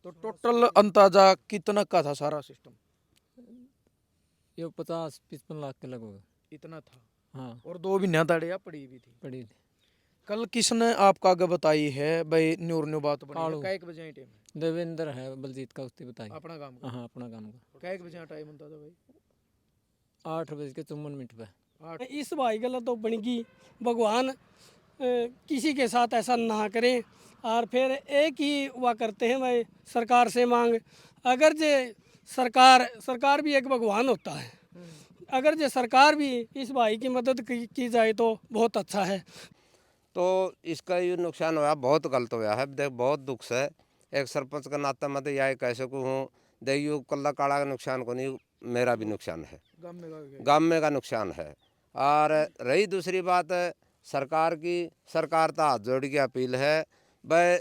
तो टोटल अंदाजा कितना का था सारा सिस्टम? ये 50-55 लाख के लगभग। इतना था। हाँ और 2 बिन्या ताड़िया पड़ी भी थी। पड़ी थी। कल किसने आपका आगे बताई है भाई न्यूर न्यू बात बनी है? कालू कै एक बजे आई टाइम? देवेंद्र है बलजीत का, उसने बताई। अपना काम का? हाँ अपना काम का। कै एक बजे टाइम होता था भाई? 8:54 पे। 8। इस भाई गलत तो बनेगी। भगवान किसी के साथ ऐसा ना करे। और फिर एक ही हुआ करते हैं भाई, सरकार से मांग। अगर जे सरकार भी एक भगवान होता है। अगर जे सरकार भी इस भाई की मदद की जाए तो बहुत अच्छा है। तो इसका ये नुकसान हुआ, बहुत गलत हुआ है। देख बहुत दुख से एक सरपंच का नाता मैं तो यह कह सकूँ हूँ, देख यू कल्ला काला का नुकसान को नहीं, मेरा भी नुकसान है, गाँव में का नुकसान है। और रही दूसरी बात सरकार की, सरकार तो हाथ जोड़ की अपील है, वह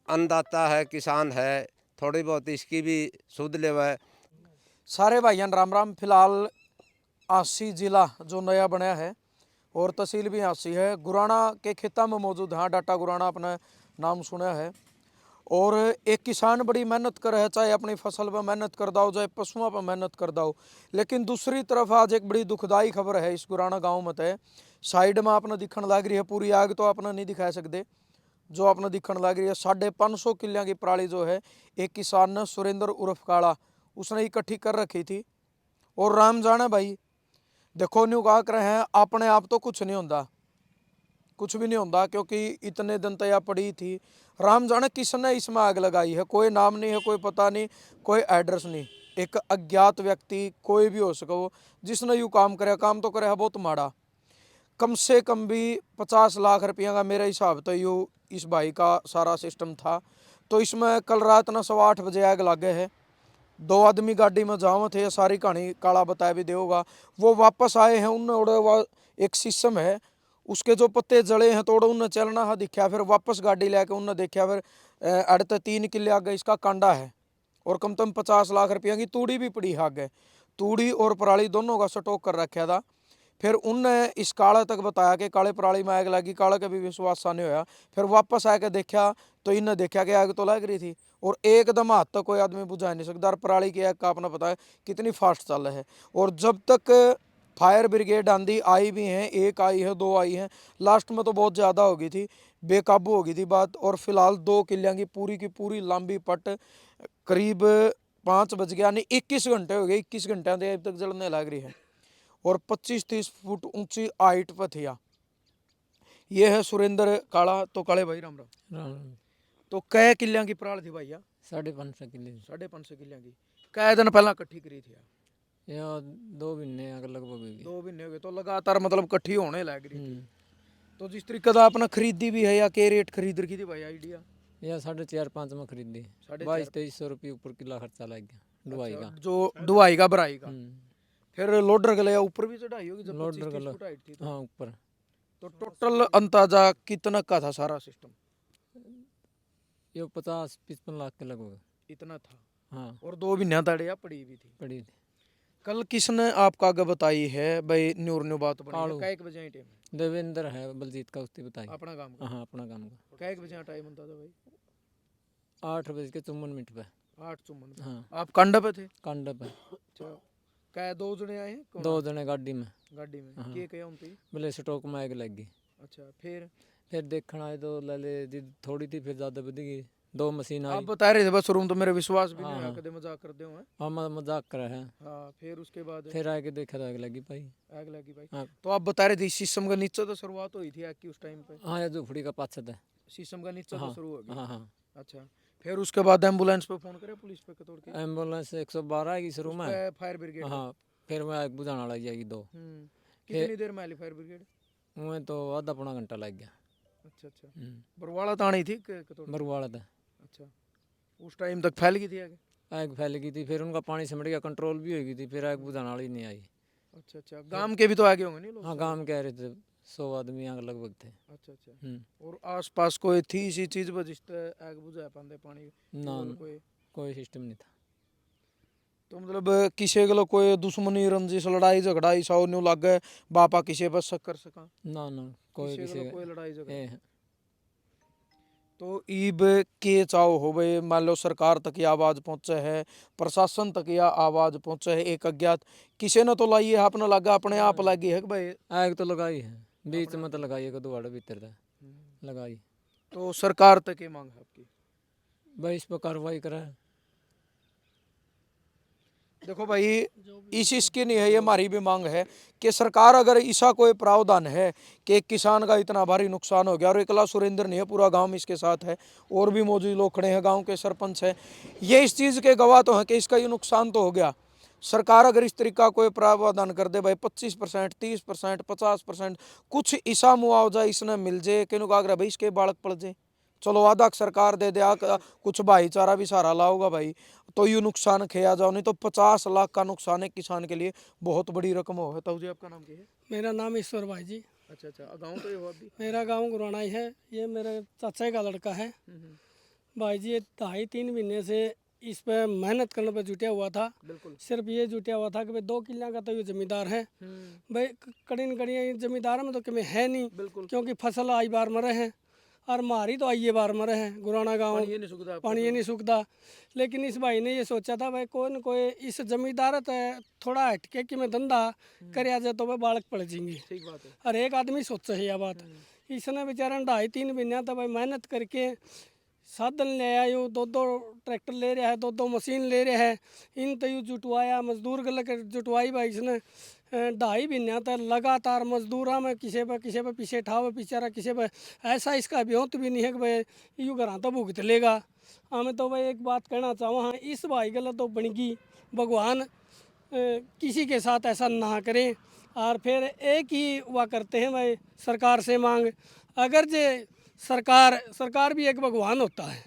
अन्नदाता है, किसान है, थोड़ी बहुत इसकी भी सुध लेवे। सारे भाइयों राम राम। फिलहाल आसी जिला जो नया बनाया है और तहसील भी आसी है, गुराना के खेता में मौजूद। हाँ, डाटा गुराना अपना नाम सुना है। और एक किसान बड़ी मेहनत कर है, चाहे अपनी फसल पर मेहनत कर दाओ, चाहे पशुओं पर मेहनत कर दाओ। लेकिन दूसरी तरफ आज एक बड़ी दुखदाई खबर है इस गुराना गांव में। तय साइड में आपने दिखने लग रही है पूरी आग, तो आपने नहीं दिखा सकते। जो आपने दिखने लग रही है 550 किलियां की पराली जो है एक किसान ने, सुरेंद्र उर्फ काला, उसने इकट्ठी कर रखी थी। और राम जाने भाई, देखो न्यू कहा कर हैं अपने आप तो कुछ नहीं होता, कुछ भी नहीं होता, क्योंकि इतने दिन तया पड़ी थी। राम जाने किसने इसमें आग लगाई है, कोई नाम नहीं है, कोई पता नहीं, कोई एड्रेस नहीं। एक अज्ञात व्यक्ति कोई भी हो सके वो, जिसने यूँ काम करे, काम तो करे है बहुत माड़ा। कम से कम भी 50 लाख रुपया का मेरे हिसाब तो यू इस भाई का सारा सिस्टम था। तो इसमें कल रात ना 8:15 आग लगे है। 2 आदमी गाड़ी में जाओ थे, सारी कहानी काला बताया भी देगा। वो वापस आए हैं, उन्होंने एक सिस्टम है उसके जो पत्ते जड़े हैं, थोड़ा उन्हें चलना है दिखा, फिर वापस गाड़ी लेके उन्हें देखा, फिर अड़ते 3 किले आगे इसका कांडा है। और कम से कम 50 लाख रुपया की तूड़ी भी पड़ी है आगे। तूड़ी और पराली दोनों का स्टॉक कर रखा था। फिर उनने इस काले तक बताया कि काले पराली में आग लगी, काले का भी विश्वास नहीं होया। फिर वापस आके देखा तो इन्हें देखा कि आग तो लग रही थी, और एकदम हाथ तक कोई आदमी बुझा नहीं सकता। और पराली की आग का अपना पता है कितनी फास्ट चल है। और जब तक फायर ब्रिगेड आंधी आई भी हैं, एक आई है, 2 आई हैं, लास्ट में तो बहुत ज़्यादा हो गई थी, बेकाबू हो गई थी बात। और फिलहाल 2 किलियां की पूरी लंबी पट करीब 5 बज गया, यानी 21 घंटे हो गए, 21 घंटे अभी तक जलने लग रही है। और 25-30 फुट ऊंची हाइट पर थिया। ये है सुरेंद्र काला। तो काले भाई राम राम। राम। तो कै किलियां की पराल थी भैया? 550 किले। 550 किलियां की कै दिन पहला इकट्ठी करी थी? या 2 महीने अगर लगभग होगी। 2 महीने हो गए, तो लगातार मतलब इकट्ठी होने लग रही थी। तो जिस तरीके का आपने खरीदी भी है, या के रेट खरीद रखी थी भाई, आइडिया? या 4.5-5 में खरीदी। 2200-2300 रुपये ऊपर किला खर्चा लग गया ढुआई का। जो ढुआई का भराई का। फिर लोडर के लिए ऊपर भी चढ़ाई होगी जब 25-30 फुट हाइट थी तो? हाँ ऊपर। तो टोटल अंदाजा कितना का था सारा सिस्टम? ये 50-55 लाख के लगभग। इतना था। हाँ। और 2 बिन्या ताड़िया पड़ी भी थी। पड़ी थी। कल किसने आपका आगे बताई है भाई न्यूर न्यू बात बनी है? कालू। कै एक बजे आई टाइम? देवेंद्र है बलजीत का, उसने बताई। अपना काम का? हाँ अपना काम का। कै एक बजे टाइम होता था भाई? 8:54 पे। 8:54। हाँ आप कांडा पे थे? कांडा पे। अच्छा, कै 2 जने आए हैं? कौन 2 जने गाड़ी में। गाड़ी में? हाँ। के क्या उनती? बोले स्टॉक में आग लग गई। अच्छा, फिर देखना आए तो ले दी थोड़ी थी, फिर ज़्यादा बढ़ गई। 2 मशीन आई। आप बता रहे थे बस रूम, तो मेरे विश्वास भी नहीं हाँ, आया, हाँ। कदे मजाक करते हो? हम मजाक कर रहे हैं। हाँ, फिर उसके बाद फिर आके देखा तो आग लगी भाई। आग लगी भाई। हाँ। तो आप बता रहे थे शीशम का नीचे तो शुरुआत हुई थी आग की उस टाइम पे? हाँ, ये झोपड़ी का पाछत है। शीशम का नीचे तो हाँ शुरू हो गई? हाँ हाँ। अच्छा, फिर उसके बाद एम्बुलेंस पे फोन करे, पुलिस पे तोड़ के? एम्बुलेंस 112 आएगी शुरू में। Fire brigade? हाँ, फिर मैं आग बुझाने वाला जाएगी 2। कितनी देर में आई फायर ब्रिगेड? मैं तो आधा पौना घंटा लग गया। अच्छा अच्छा। बरवाला ताणी थी बरवाड़ा था। अच्छा, उस टाइम तक फैल गई थी आगे? आग फैल गई थी, फिर उनका पानी सिमट गया, कंट्रोल भी हो गई थी, फिर आग बुझाने वाली नहीं आई। अच्छा अच्छा, गांव के भी तो आगे होंगे नहीं लोग? हाँ, गांव कह रहे थे 100 आदमी आग लगभग थे। अच्छा अच्छा। और आसपास कोई थी इसी चीज पर जिससे आग बुझा पाते पानी? ना, कोई सिस्टम नहीं था। तो मतलब किसी के कोई दुश्मनी रंजिश लड़ाई झगड़ा ऐसा न्यू लगे बापा किसी पर शक कर सका? ना कोई कोई लड़ाई झगड़ा? तो ईब के चाहो हो भाई, मान लो सरकार तक ये आवाज पहुंचे है, प्रशासन तक यह आवाज पहुंचे है, एक अज्ञात किसी ने तो लाई है, आपने लगा अपने आप लगी है कि भाई आग तो लगाई है, बीच में तो लगाई है, दुआड़ भीतर था लगाई। तो सरकार तक ये मांग है आपकी? भाई इस पर कार्रवाई करे। देखो भाई, इसकी नहीं है, ये हमारी भी मांग है कि सरकार अगर ऐसा कोई प्रावधान है कि एक किसान का इतना भारी नुकसान हो गया, और अकेला सुरेंद्र नहीं है, पूरा गांव इसके साथ है, और भी मौजूद लोग खड़े हैं, गांव के सरपंच है, ये इस चीज़ के गवाह तो हैं कि इसका ये नुकसान तो हो गया। सरकार अगर इस तरीका कोई प्रावधान कर दे भाई, 25%, 30%, 50% कुछ ऐसा मुआवजा इसने मिल जाए कि आगरा भाई इसके बालक पड़ जाए, चलो आधा सरकार दे दे, कुछ भाईचारा भी सहारा लाओगा भाई, तो यू नुकसान खेया जाओ, नहीं तो 50 लाख का नुकसान है किसान के लिए, बहुत बड़ी रकम हो। तो जी आपका नाम क्या है? मेरा नाम ईश्वर भाई जी। अच्छा अच्छा, गाँव तो ये हुआ अभी? मेरा गांव गुराना ही है, ये मेरे चाचा का लड़का है भाई जी। ये 2.5-3 महीने से इस पे मेहनत करने पे जुटा हुआ था। बिल्कुल। सिर्फ ये जुटा हुआ था कि भाई 2 किला का तो ये जमींदार है भाई, कड़ीन कड़ी जमींदार में तो कमी है नहीं, बिल्कुल। क्योंकि फसल आई बार मरे हैं, और मारी तो आइए बार मरे हैं गुराना गाँव, ये नहीं सूखता आपका पानी ये नहीं सूखता। लेकिन इस भाई ने ये सोचा था भाई कोई न कोई इस जमींदार थोड़ा हटके कि मैं धंधा कर जाए तो भाई बालक पड़ जाएंगे। ठीक बात है। हर एक आदमी सोचे है यह बात। इसने बेचारा 2.5-3 महीना तो भाई मेहनत करके साधन ले आया, यूँ 2-2 ट्रैक्टर ले रहा है, 2-2 मशीन ले रहा है, इन तो यूँ जुटवाया, मजदूर गल कर जुटवाई भाई इसने 2.5 महीना तक लगातार मजदूरा में किसी पे पीछे ठावे बेचारा, किसी पे ऐसा इसका ब्योंत भी नहीं है कि भाई यूँ घर तो भुगत लेगा। हमें तो भाई एक बात कहना चाहूँ, हाँ इस भाई गल तो बनेगी, भगवान किसी के साथ ऐसा ना करें। और फिर एक ही हुआ करते हैं भाई सरकार से मांग, अगर जे सरकार भी एक भगवान होता है,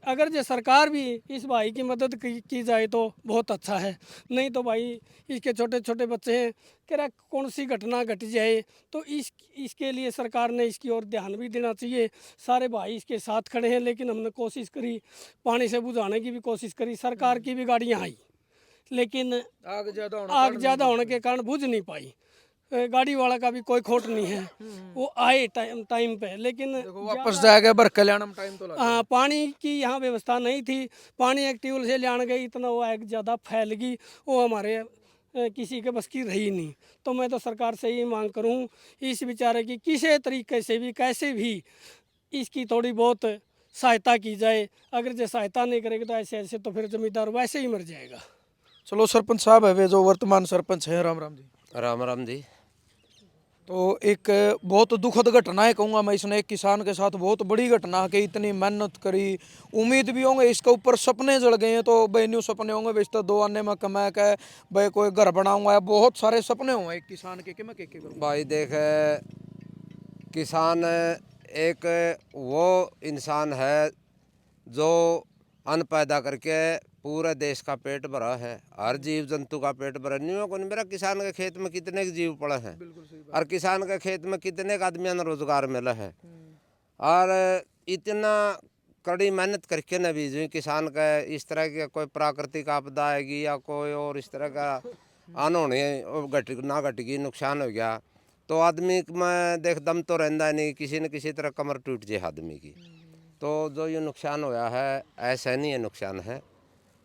अगर जो सरकार भी इस भाई की मदद की जाए तो बहुत अच्छा है। नहीं तो भाई इसके छोटे छोटे बच्चे हैं, कह कौन सी घटना घट जाए तो इसके लिए सरकार ने इसकी ओर ध्यान भी देना चाहिए। सारे भाई इसके साथ खड़े हैं, लेकिन हमने कोशिश करी, पानी से बुझाने की भी कोशिश करी, सरकार की भी गाड़ियाँ आई, लेकिन आग ज़्यादा होने के कारण बुझ नहीं पाई। गाड़ी वाला का भी कोई खोट नहीं है, वो आए टाइम पे, लेकिन वापस जाएगा बर कल्याणम टाइम तो लगा। हाँ, पानी की यहाँ व्यवस्था नहीं थी, पानी एक ट्यूबवेल से लाने गई, इतना वो आग ज़्यादा फैल गई, वो हमारे किसी के बस की रही नहीं। तो मैं तो सरकार से ही मांग करूँ इस बेचारे की किसी तरीके से भी कैसे भी इसकी थोड़ी बहुत सहायता की जाए। अगर जो सहायता नहीं करेगी तो ऐसे ऐसे तो फिर जमींदार वैसे ही मर जाएगा। चलो सरपंच साहब है वे जो वर्तमान सरपंच है, राम राम जी। राम राम जी। तो एक बहुत दुखद घटना है कहूँगा मैं, इसने एक किसान के साथ बहुत बड़ी घटना कि इतनी मेहनत करी, उम्मीद भी होंगे इसके ऊपर, सपने जड़ गए हैं, तो भाई न्यू सपने होंगे बेच तो 2 आने में कमा के भाई कोई घर बनाऊंगा, बहुत सारे सपने होंगे एक किसान के, कि मैं के करूँ भाई देख, किसान एक वो इंसान है जो अन्न पैदा करके पूरे देश का पेट भरा है, हर जीव जंतु का पेट भरा नहीं हो। मेरा किसान के खेत में कितने जीव पड़े हैं, और किसान के खेत में कितने आदमियों ने रोजगार मिला है, और इतना कड़ी मेहनत करके न भी जो किसान का इस तरह की कोई प्राकृतिक आपदा आएगी या कोई और इस तरह का अनहोनी घट गई, नुकसान हो गया, तो आदमी में देख दम तो रहता नहीं, किसी न किसी तरह कमर टूट जाए आदमी की। तो जो ये नुकसान होया है ऐसा नहीं है नुकसान है,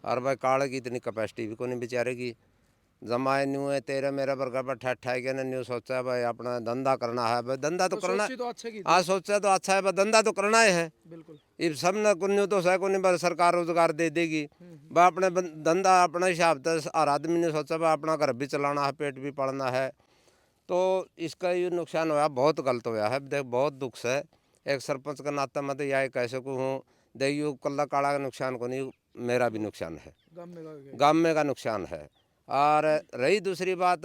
और भाई काले की इतनी कैपेसिटी भी को नहीं बेचारे की, जमाए न्यू है तेरे मेरे बरगर पर ठहर ठहर के न्यू सोचा भाई अपना धंधा करना है, भाई धंधा तो करना, हाँ सोचा तो अच्छा है, भाई धंधा तो करना ही है। बिल्कुल। इब सब न कुन्यू तो सह को नहीं, बस सरकार रोजगार दे देगी, भाई अपने धंधा अपना हिसाब से हर आदमी ने सोचा भाई अपना घर भी चलाना है, पेट भी पालना है। तो इसका ये नुकसान होया बहुत गलत होया है, देख बहुत दुख से एक सरपंच का नाता मैं तो यह कह सकूँ हूँ, देखियो कल्ला काला का नुकसान को नहीं, मेरा भी नुकसान है, गाँव में का नुकसान है। और रही दूसरी बात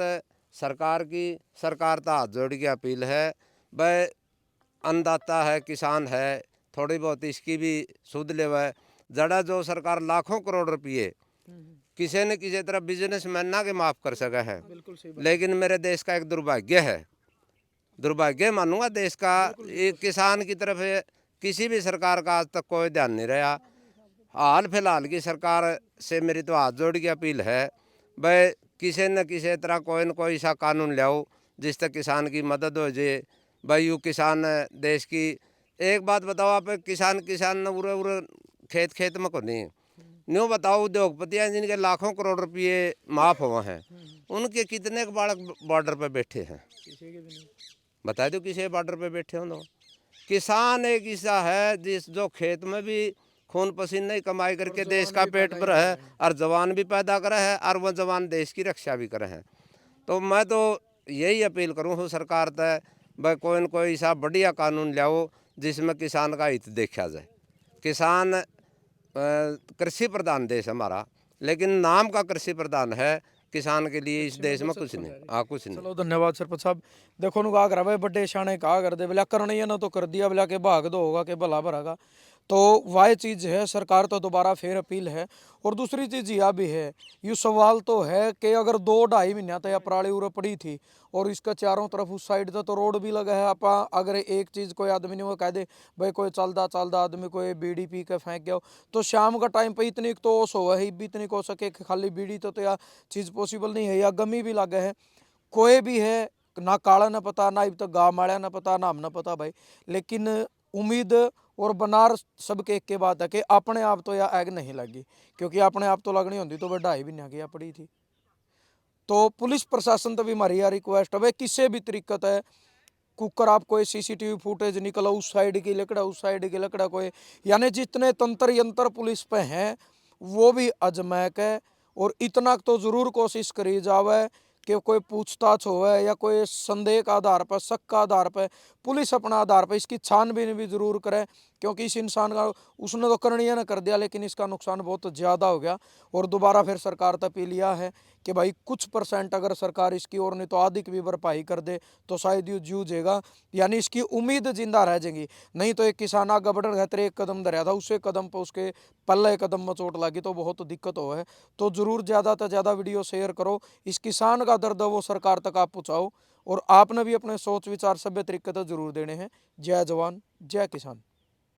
सरकार की, सरकार तो हाथ जोड़ की अपील है, भाई अन्नदाता है, किसान है, थोड़ी बहुत इसकी भी सुध लेवे। जड़ा जो सरकार लाखों करोड़ रुपये किसी न किसी तरह बिजनेसमैन ना के माफ़ कर सका है, लेकिन मेरे देश का एक दुर्भाग्य है, दुर्भाग्य मानूंगा देश का, एक किसान की तरफ किसी भी सरकार का आज तक कोई ध्यान नहीं रहा। हाल फिलहाल की सरकार से मेरी तो हाथ जोड़ की अपील है, भाई किसी न किसी तरह कोई न कोई ऐसा कानून लाओ जिससे किसान की मदद हो जाए। भाई यू किसान देश की एक बात बताओ आप, किसान न उरे उरे खेत खेत में को नहीं न्यू बताओ, उद्योगपति हैं जिनके लाखों करोड़ रुपये माफ हुए हैं, उनके कितने बालक बॉर्डर पे बैठे हैं? बता दो किसी बॉर्डर पे बैठे हो? किसान एक ऐसा है जिस जो खेत में भी खून पसीने की कमाई करके देश का पेट भर है और जवान भी पैदा करे है और वह जवान देश की रक्षा भी करे हैं। तो मैं तो यही अपील करूँ हूँ सरकार तक, भाई कोई न कोई ऐसा बढ़िया कानून लाओ जिसमें किसान का हित देखा जाए। किसान कृषि प्रधान देश हमारा, लेकिन नाम का कृषि प्रधान है, किसान के लिए इस देश में कुछ नहीं। हाँ, कुछ नहीं। चलो धन्यवाद सरपंच साहब। देखो नु कहा करा भाई बड़े शाने कहा कर दे बोला करनी है ना तो कर दिया बोला के भाग दो होगा के भला भरागा। तो वह चीज़ है, सरकार तो दोबारा फिर अपील है। और दूसरी चीज़ यह भी है, ये सवाल तो है कि अगर 2-2.5 महीना तो यह पराली उरे पड़ी थी और इसका चारों तरफ उस साइड तो रोड भी लगा है। आप अगर एक चीज़ कोई आदमी ने वो कह दे भाई कोई चलदा आदमी कोई बीड़ी पी के फेंक गया तो शाम का टाइम पे इतनी तो ओस हो है भी इतनी हो सके कि खाली बीड़ी तो यह चीज़ पॉसिबल नहीं है, या गमी भी लगे है। कोई भी है ना काला ना पता ना अब तक गाँव माड़ा ना पता ना हम ना पता भाई, लेकिन उम्मीद और बनार सबके एक के बात है कि अपने आप तो यह आग नहीं लगी, क्योंकि अपने आप तो लगनी होती तो वह 2.5 महीने की पड़ी थी। तो पुलिस प्रशासन तो भी हमारी यह रिक्वेस्ट है भाई किसी भी तरीक़त है कुकर आप कोई सीसीटीवी फुटेज निकला उस साइड की लकड़ा उस साइड की लकड़ा कोई, यानी जितने तंत्र यंत्र पुलिस पे हैं वो भी अजमैक है। और इतना तो ज़रूर कोशिश करी जावे कि कोई पूछताछ होवे या कोई संदेह का आधार पर शक का आधार पर पुलिस अपना आधार पर इसकी छानबीन भी ज़रूर करे, क्योंकि इस इंसान का उसने तो करनी है ना कर दिया, लेकिन इसका नुकसान बहुत ज़्यादा हो गया। और दोबारा फिर सरकार तक अपील यह है कि भाई कुछ % अगर सरकार इसकी और नहीं तो आधी की भी भरपाई कर दे तो शायद ये जूझेगा, यानी इसकी उम्मीद जिंदा रह जाएगी। नहीं तो एक किसान आगे बढ़ रहा था, एक कदम धरया था, उससे कदम पर उसके पल्ले कदम में चोट लगी तो बहुत दिक्कत हो है। तो ज़रूर ज़्यादा से ज़्यादा वीडियो शेयर करो, इस किसान का दर्द वो सरकार तक आप पहुँचाओ। और आपने भी अपने सोच विचार सभ्य तरीके से जरूर देने हैं। जय जवान जय किसान।